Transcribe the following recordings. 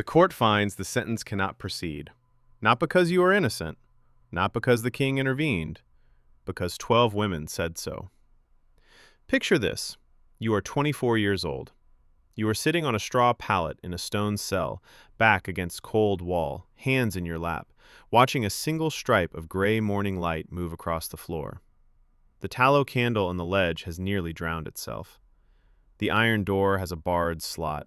The court finds the sentence cannot proceed, not because you are innocent, not because the king intervened, because 12 women said so. Picture this. You are 24 years old. You are sitting on a straw pallet in a stone cell, back against cold wall, hands in your lap, watching a single stripe of gray morning light move across the floor. The tallow candle on the ledge has nearly drowned itself. The iron door has a barred slot.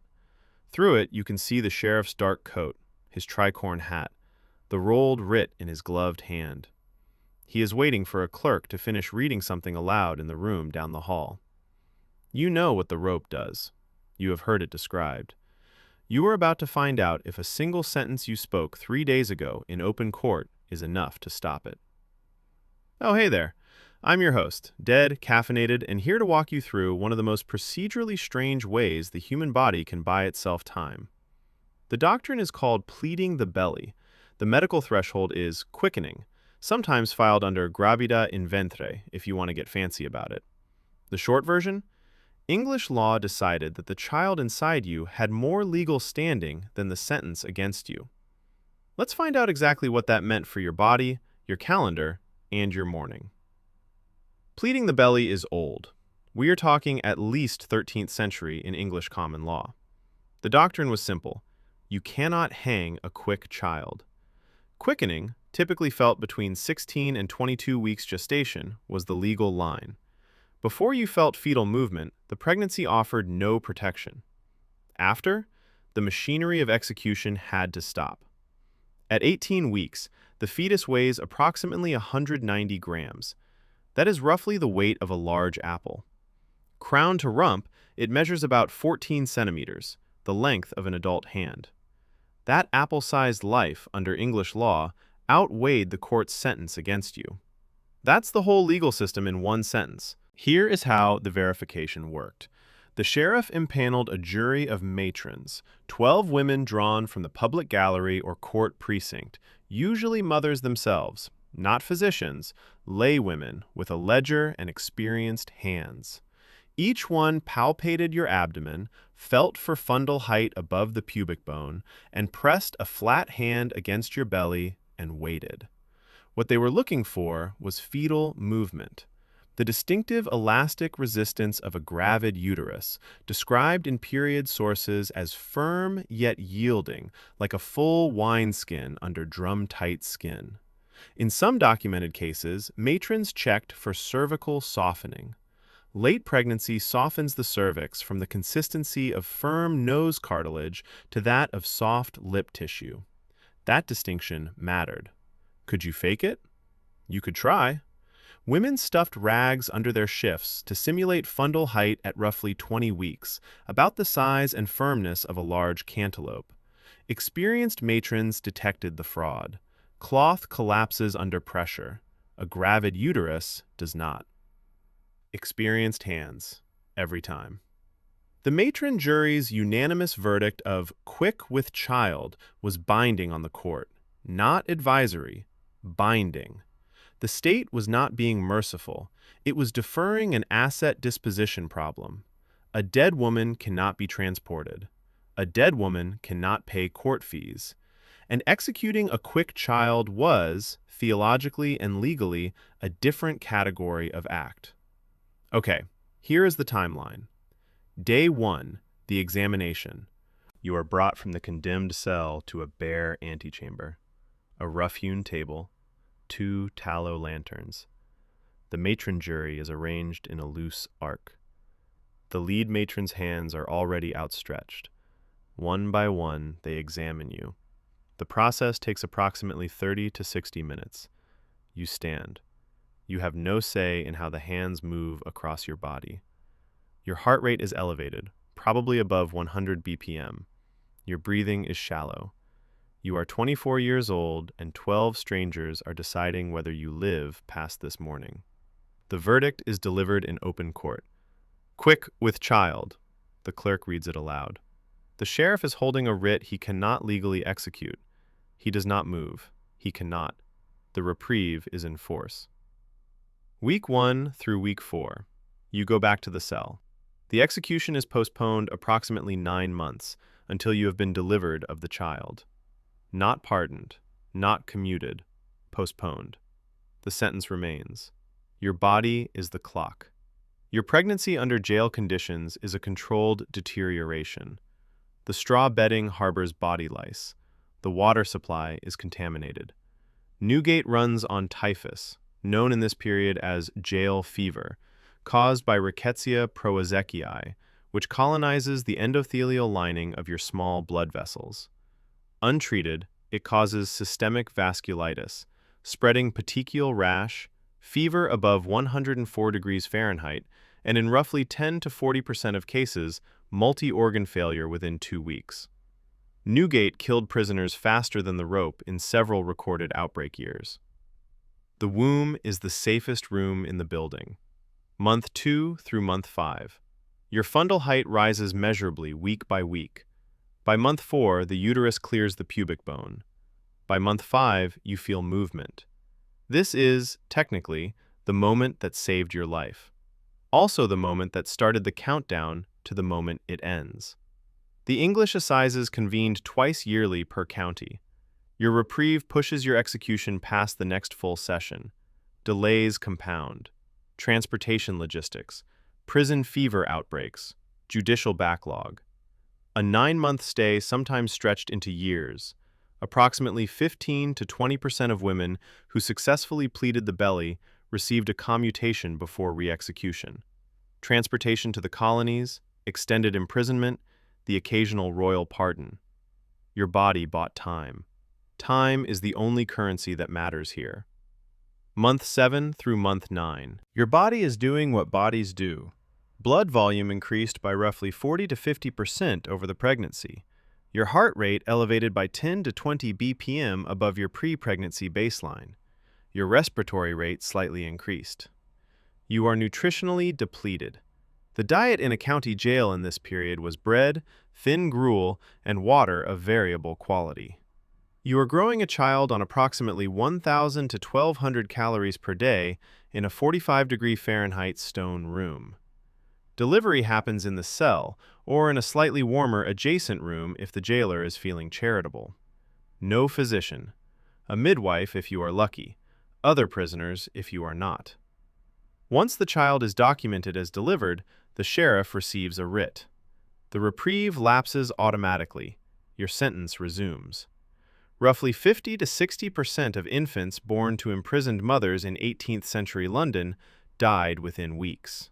Through it, you can see the sheriff's dark coat, his tricorn hat, the rolled writ in his gloved hand. He is waiting for a clerk to finish reading something aloud in the room down the hall. You know what the rope does. You have heard it described. You are about to find out if a single sentence you spoke 3 days ago in open court is enough to stop it. Oh, hey there. I'm your host, dead, caffeinated, and here to walk you through one of the most procedurally strange ways the human body can buy itself time. The doctrine is called pleading the belly. The medical threshold is quickening, sometimes filed under gravida in ventre if you want to get fancy about it. The short version? English law decided that the child inside you had more legal standing than the sentence against you. Let's find out exactly what that meant for your body, your calendar, and your morning. Pleading the belly is old. We are talking at least 13th century in English common law. The doctrine was simple. You cannot hang a quick child. Quickening, typically felt between 16 and 22 weeks gestation, was the legal line. Before you felt fetal movement, the pregnancy offered no protection. After, the machinery of execution had to stop. At 18 weeks, the fetus weighs approximately 190 grams. That is roughly the weight of a large apple. Crown to rump, it measures about 14 centimeters, the length of an adult hand. That apple-sized life under English law outweighed the court's sentence against you. That's the whole legal system in one sentence. Here is how the verification worked. The sheriff impaneled a jury of matrons, 12 women drawn from the public gallery or court precinct, usually mothers themselves, not physicians, lay women with a ledger and experienced hands. Each one palpated your abdomen, felt for fundal height above the pubic bone, and pressed a flat hand against your belly and waited. What they were looking for was fetal movement. The distinctive elastic resistance of a gravid uterus, described in period sources as firm yet yielding, like a full wineskin under drum-tight skin. In some documented cases, matrons checked for cervical softening. Late pregnancy softens the cervix from the consistency of firm nose cartilage to that of soft lip tissue. That distinction mattered. Could you fake it? You could try. Women stuffed rags under their shifts to simulate fundal height at roughly 20 weeks, about the size and firmness of a large cantaloupe. Experienced matrons detected the fraud. Cloth collapses under pressure. A gravid uterus does not. Experienced hands, every time. The matron jury's unanimous verdict of quick with child was binding on the court, not advisory, binding. The state was not being merciful. It was deferring an asset disposition problem. A dead woman cannot be transported. A dead woman cannot pay court fees. And executing a quick child was, theologically and legally, a different category of act. Okay, here is the timeline. Day 1, the examination. You are brought from the condemned cell to a bare antechamber. A rough-hewn table, 2 tallow lanterns. The matron jury is arranged in a loose arc. The lead matron's hands are already outstretched. One by one, they examine you. The process takes approximately 30 to 60 minutes. You stand. You have no say in how the hands move across your body. Your heart rate is elevated, probably above 100 BPM. Your breathing is shallow. You are 24 years old, and 12 strangers are deciding whether you live past this morning. The verdict is delivered in open court. Quick with child. The clerk reads it aloud. The sheriff is holding a writ he cannot legally execute. He does not move. He cannot. The reprieve is in force. Week 1 through week 4. You go back to the cell. The execution is postponed approximately 9 months, until you have been delivered of the child. Not pardoned, not commuted, postponed. The sentence remains. Your body is the clock. Your pregnancy under jail conditions is a controlled deterioration. The straw bedding harbors body lice. The water supply is contaminated. Newgate runs on typhus, known in this period as jail fever, caused by Rickettsia prowazekii, which colonizes the endothelial lining of your small blood vessels. Untreated, it causes systemic vasculitis, spreading petechial rash, fever above 104 degrees Fahrenheit, and in roughly 10 to 40% of cases, multi-organ failure within 2 weeks. Newgate killed prisoners faster than the rope in several recorded outbreak years. The womb is the safest room in the building. Month 2 through month 5. Your fundal height rises measurably week by week. By month 4, the uterus clears the pubic bone. By month 5, you feel movement. This is, technically, the moment that saved your life. Also the moment that started the countdown to the moment it ends. The English assizes convened twice yearly per county. Your reprieve pushes your execution past the next full session. Delays compound. Transportation logistics, prison fever outbreaks, judicial backlog. A 9-month stay sometimes stretched into years. Approximately 15 to 20% of women who successfully pleaded the belly received a commutation before re-execution. Transportation to the colonies, extended imprisonment, the occasional royal pardon. Your body bought time. Time is the only currency that matters here. Month 7 through month 9. Your body is doing what bodies do. Blood volume increased by roughly 40 to 50% over the pregnancy. Your heart rate elevated by 10 to 20 BPM above your pre-pregnancy baseline. Your respiratory rate slightly increased. You are nutritionally depleted. The diet in a county jail in this period was bread, thin gruel, and water of variable quality. You are growing a child on approximately 1,000 to 1,200 calories per day in a 45-degree Fahrenheit stone room. Delivery happens in the cell or in a slightly warmer adjacent room if the jailer is feeling charitable. No physician. A midwife if you are lucky. Other prisoners if you are not. Once the child is documented as delivered, the sheriff receives a writ. The reprieve lapses automatically. Your sentence resumes. Roughly 50 to 60% of infants born to imprisoned mothers in 18th century London died within weeks.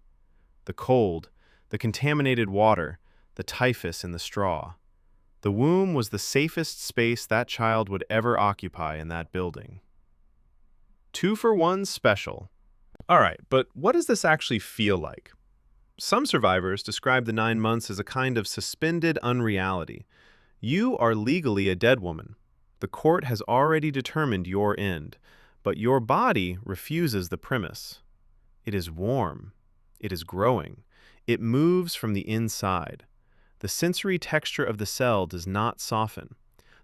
The cold, the contaminated water, the typhus in the straw. The womb was the safest space that child would ever occupy in that building. 2-for-1 special. All right, but what does this actually feel like? Some survivors describe the 9 months as a kind of suspended unreality. You are legally a dead woman. The court has already determined your end, but your body refuses the premise. It is warm. It is growing. It moves from the inside. The sensory texture of the cell does not soften.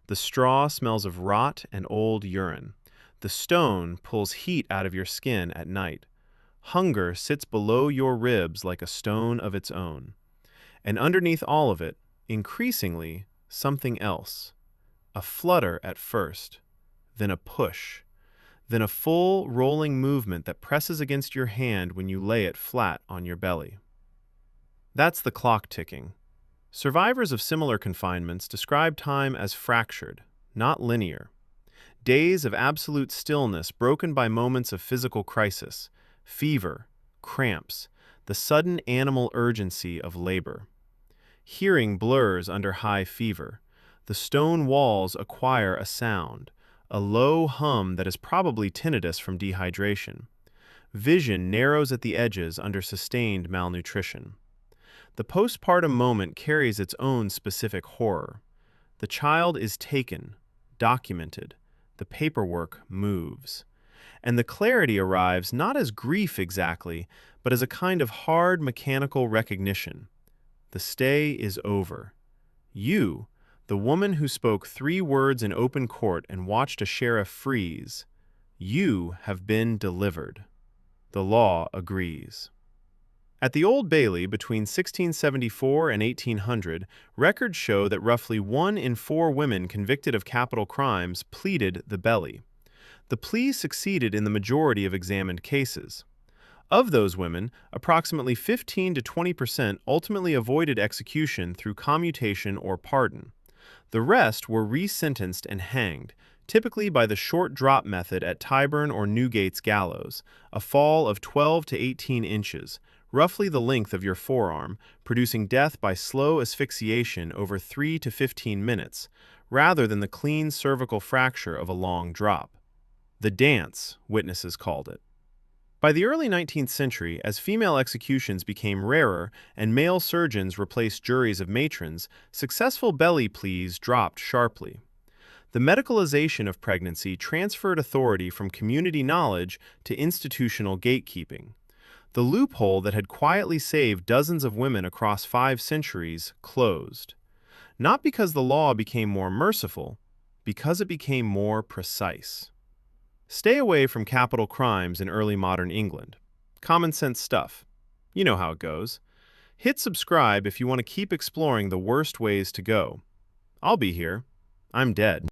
The straw smells of rot and old urine. The stone pulls heat out of your skin at night. Hunger sits below your ribs like a stone of its own. And underneath all of it, increasingly, something else. A flutter at first, then a push, then a full rolling movement that presses against your hand when you lay it flat on your belly. That's the clock ticking. Survivors of similar confinements describe time as fractured, not linear. Days of absolute stillness broken by moments of physical crisis, fever, cramps, the sudden animal urgency of labor. Hearing blurs under high fever. The stone walls acquire a sound, a low hum that is probably tinnitus from dehydration. Vision narrows at the edges under sustained malnutrition. The postpartum moment carries its own specific horror. The child is taken, documented. The paperwork moves. And the clarity arrives not as grief exactly, but as a kind of hard mechanical recognition. The stay is over. You, the woman who spoke 3 words in open court and watched a sheriff freeze, you have been delivered. The law agrees. At the Old Bailey between 1674 and 1800, records show that roughly 1 in 4 women convicted of capital crimes pleaded the belly. The plea succeeded in the majority of examined cases. Of those women, approximately 15 to 20% ultimately avoided execution through commutation or pardon. The rest were resentenced and hanged, typically by the short drop method at Tyburn or Newgate's Gallows, a fall of 12 to 18 inches, roughly the length of your forearm, producing death by slow asphyxiation over 3 to 15 minutes, rather than the clean cervical fracture of a long drop. The dance, witnesses called it. By the early 19th century, as female executions became rarer and male surgeons replaced juries of matrons, successful belly pleas dropped sharply. The medicalization of pregnancy transferred authority from community knowledge to institutional gatekeeping. The loophole that had quietly saved dozens of women across 5 centuries closed. Not because the law became more merciful, because it became more precise. Stay away from capital crimes in early modern England. Common sense stuff. You know how it goes. Hit subscribe if you want to keep exploring the worst ways to go. I'll be here. I'm dead.